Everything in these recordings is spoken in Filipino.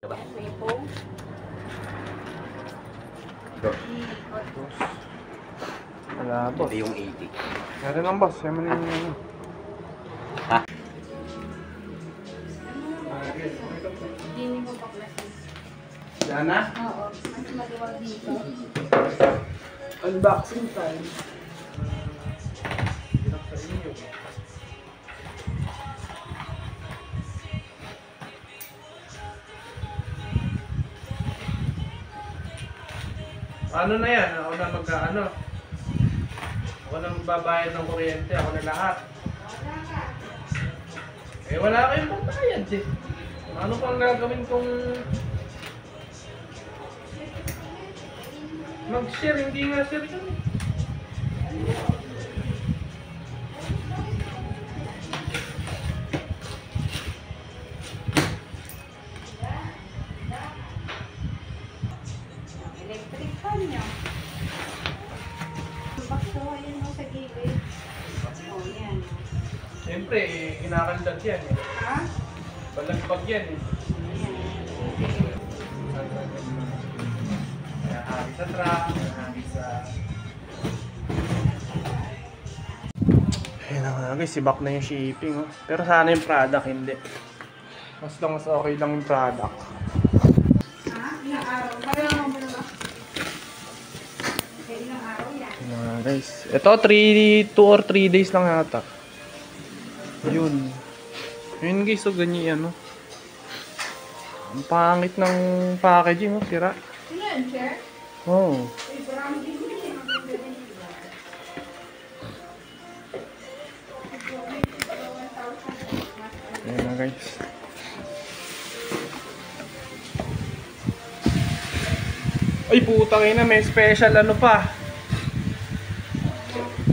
May pong. Wala, boss. Ito yung 80. Meron lang, boss. Meron lang yung... Ha? Hindi mo baklasin. Yan na? Oo. Mas maluwag dito. Unboxing time. Hirap sa inyo. Ano na yan? Ako na magkaano? Ako na magbabayad ng kuryente. Ako na lahat. Eh wala kayong pagbayad eh. Ano pang gagawin kong mag-share? Hindi nga share yun eh. Electric fan nyo. Bakso, ayan mo sa gilid. Oo, yan. Siyempre, kinakandag yan eh. Ha? Balagpag yan eh. Ayan. Nahagi sa truck, nahagi sa... Ayun na nga guys, sibak na yung shipping oh. Pero sana yung product, hindi. Mas lang mas okay lang yung product. Ha? Ilang araw? Pareho mo ba ba? Ilang araw yan? Ayun na nga guys. Ito, 2 or 3 days lang yata. Ayun. Ayun guys, so ganyan ano. Ang pangit ng packaging, oh, sira. Sino yan, chair? Oh. Uy, marami din mo yan. Maganda din sila. Ayun na guys. Ay puta kayo na, may special ano pa.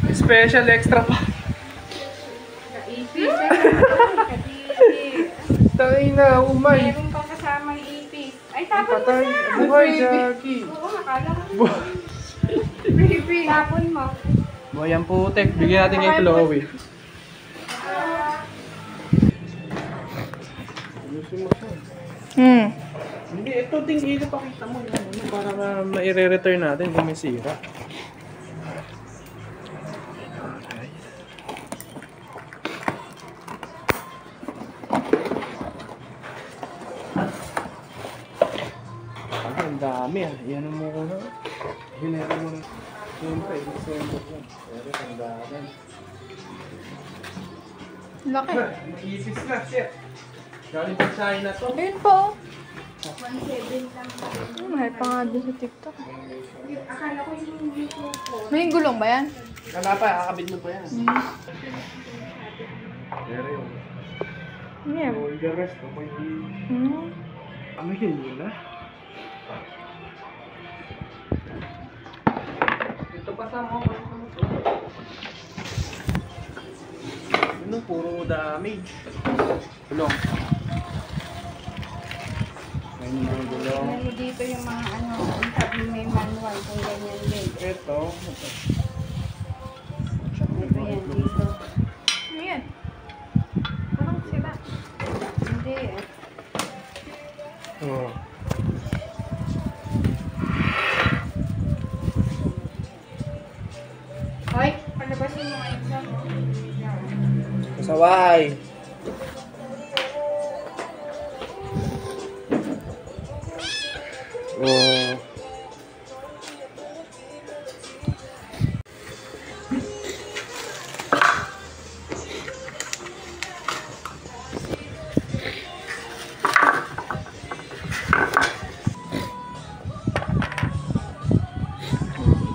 May special extra pa. Kaipis. Kadiri. Tayo na, umay. Meron pang kasamang ipis. Ay, tapon mo Patay, na. buhay, Jackie. Oo, nakala ko. Baby. Tapon mo. Boy, ang putek. Bigyan natin kay Chloe. Hindi, ito din pakita mo yan. Ano, para ma-return natin kung may sira. Ang dami ah. Iyan mo ko na. Hinero mo na. Siyempre, December yan. Pero ang dami. Laki. Mag-isis na, shit. Galing pa China to. Ayun po. 1.7 lang. Mahal pa nga doon sa TikTok. Akala ko yung YouTube ko. May gulong ba yan? Wala pa, kakabit mo pa yan. Pero yun. Yeah. All the rest, okay. Ano yun na? Ito pa sa mo. Ano, puro damage. Gulong. Ayun yung gulong. Ano dito yung mga ano, ang sabi may manual kung ganyan din. Ito. Ito yan dito. Ano yan? Parang sila. Hindi eh. Oh. Hoy, palabasin mo ang exam mo. Kasaway. Oh.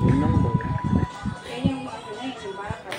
Yun lang ba? Yan yung ano na yun, yung bakal.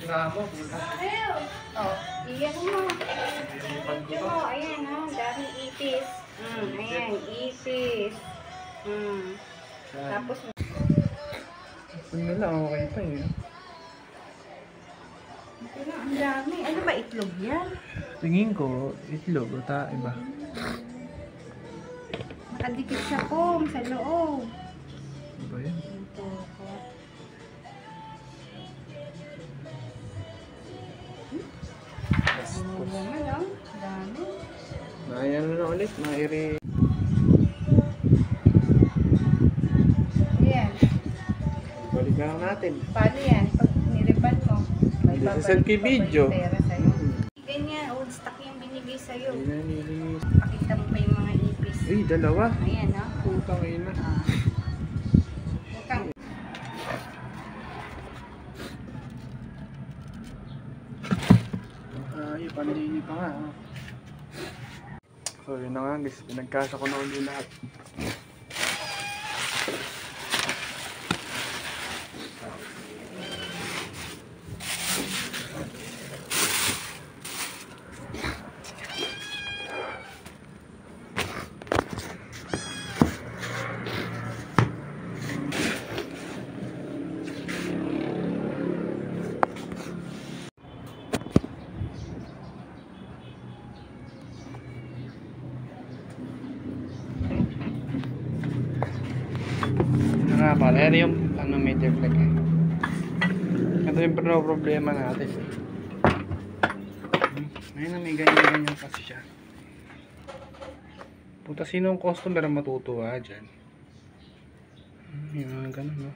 gramo. Oh, iyan mo. Ito mo, ayan ha, dami ipis. Ayan, ipis. Tapos, Kung nila, okay pa eh. ito na, ang dami. Ano ba, itlog yan? Tingin ko, itlog o iba. Nakadikit sa foam, sa loob. Ano ba yan? Ito, ano naman, oh. Dami. Ayan na ulit, mairi. Ayan. Balik na lang natin. Paano yan? Pag niripan mo, may Hindi sa babalik selfie pa ba video. yung pera sa'yo? Ganyan, old stock yung binigay sa'yo. Hindi na nilinis. Pakita mo pa yung mga ipis. Uy, dalawa. Ayan, ha? Putang ina. Huwag kang Ay, pandini pa nga. So yun na nga guys, pinagkasa ko na ulit lahat. Nga pala, ito yung meter plug eh. Ito yung problema natin. Ayun na, may ganyan-ganyan kasi siya. Puta, sinong customer ang matutuwa dyan? Yung mga ganun, no?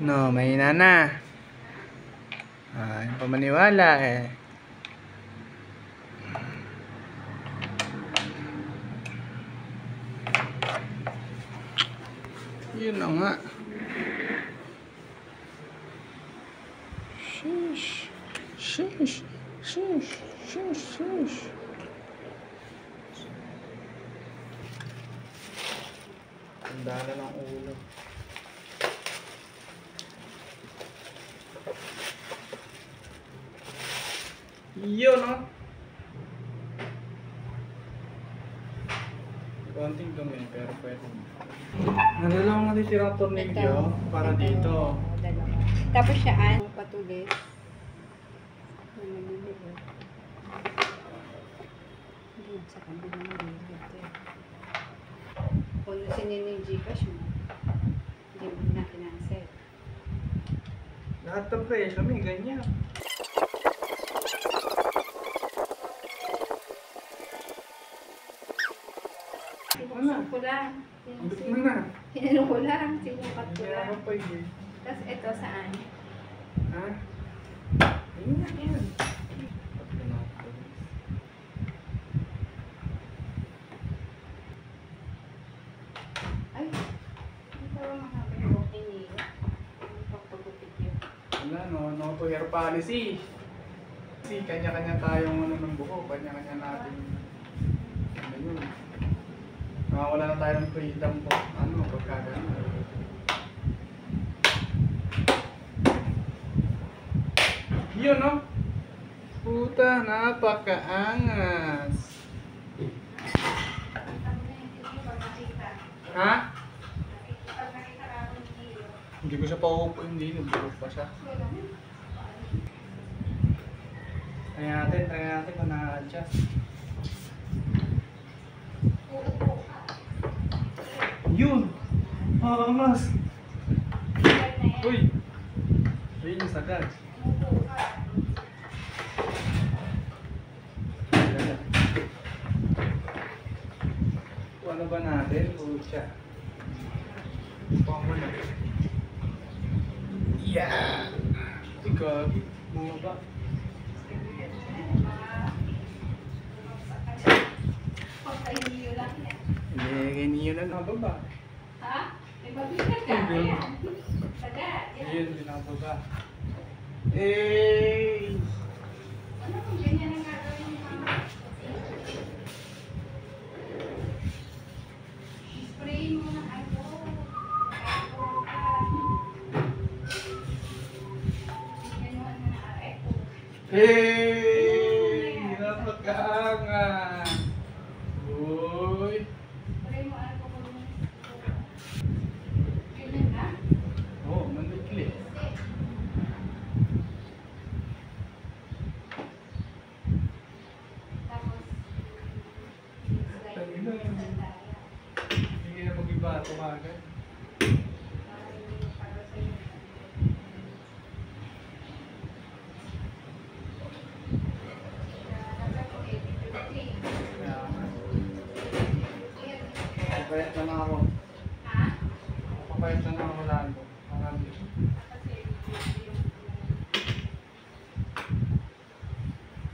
No, mahina na. Yung pamaniwala eh. Yun na nga. Sheesh. Sheesh. Sheesh. Sheesh. Sheesh. Handa na ng ulam. Yun, no? Konting dumi, pero pwede. Ano lang natitirang tornilyo para dito. Dalawa. Tapos siya patulis. Doon sa kabilang gilid. Kung sinino yung Gcash mo, hindi mo na kinansel. Lahat ng presyo may ganyan. Sinuksan ko lang. Ulit mo na. Sinunod ko lang. Sinukat ko Hindi lang. ako pa yun. Tapos ito saan? Ha? Ayun na yan. Ay, hindi ko makakabot ni pagpagupit yun. Wala, no to hair policy. Kasi kanya-kanya tayong ano ng buko, kanya-kanya natin. Ano yun? Wala na tayo ng freedom po. Ano, pagkagano. Yun, no? Puta, napakaangas. Ha? Hindi ko siya paupo, hindi. Nagbuhok pa siya. Try natin kung na-adjust. Yun! Angas! Uy! Ayun yung sagad. Ano ba natin? Pucha. Pamo na. Yeah! Ikaw, bumaba. Hindi, niyo na nababa. Ha? May mabigat ka? Ayan. Sagad. Ayun, binababa. Eh! Ano kung ganyan ang gagawin mo? Spray mo na ako. Ganuhan mo na ako. Hey! Napakaangas! Uy! Spray mo ako kung ganyan na? Oh, mandikli. Tapos, Hindi na mag-iba ito kagad. Papayat na lang ako. Papayat na lang ako lalo. Marami.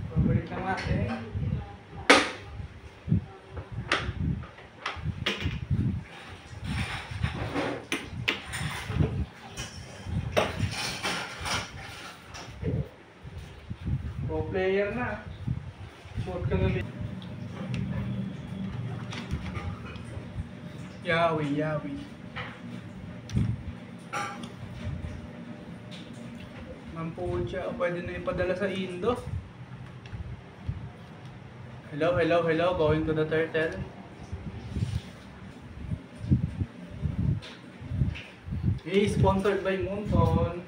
Pabalik na natin. Pro player na. Short ka na rin. Yawi, yawi. Mampucha, pwede na ipadala sa Indo. Hello, hello, hello, going to the turtle. Hey, sponsored by Moonton.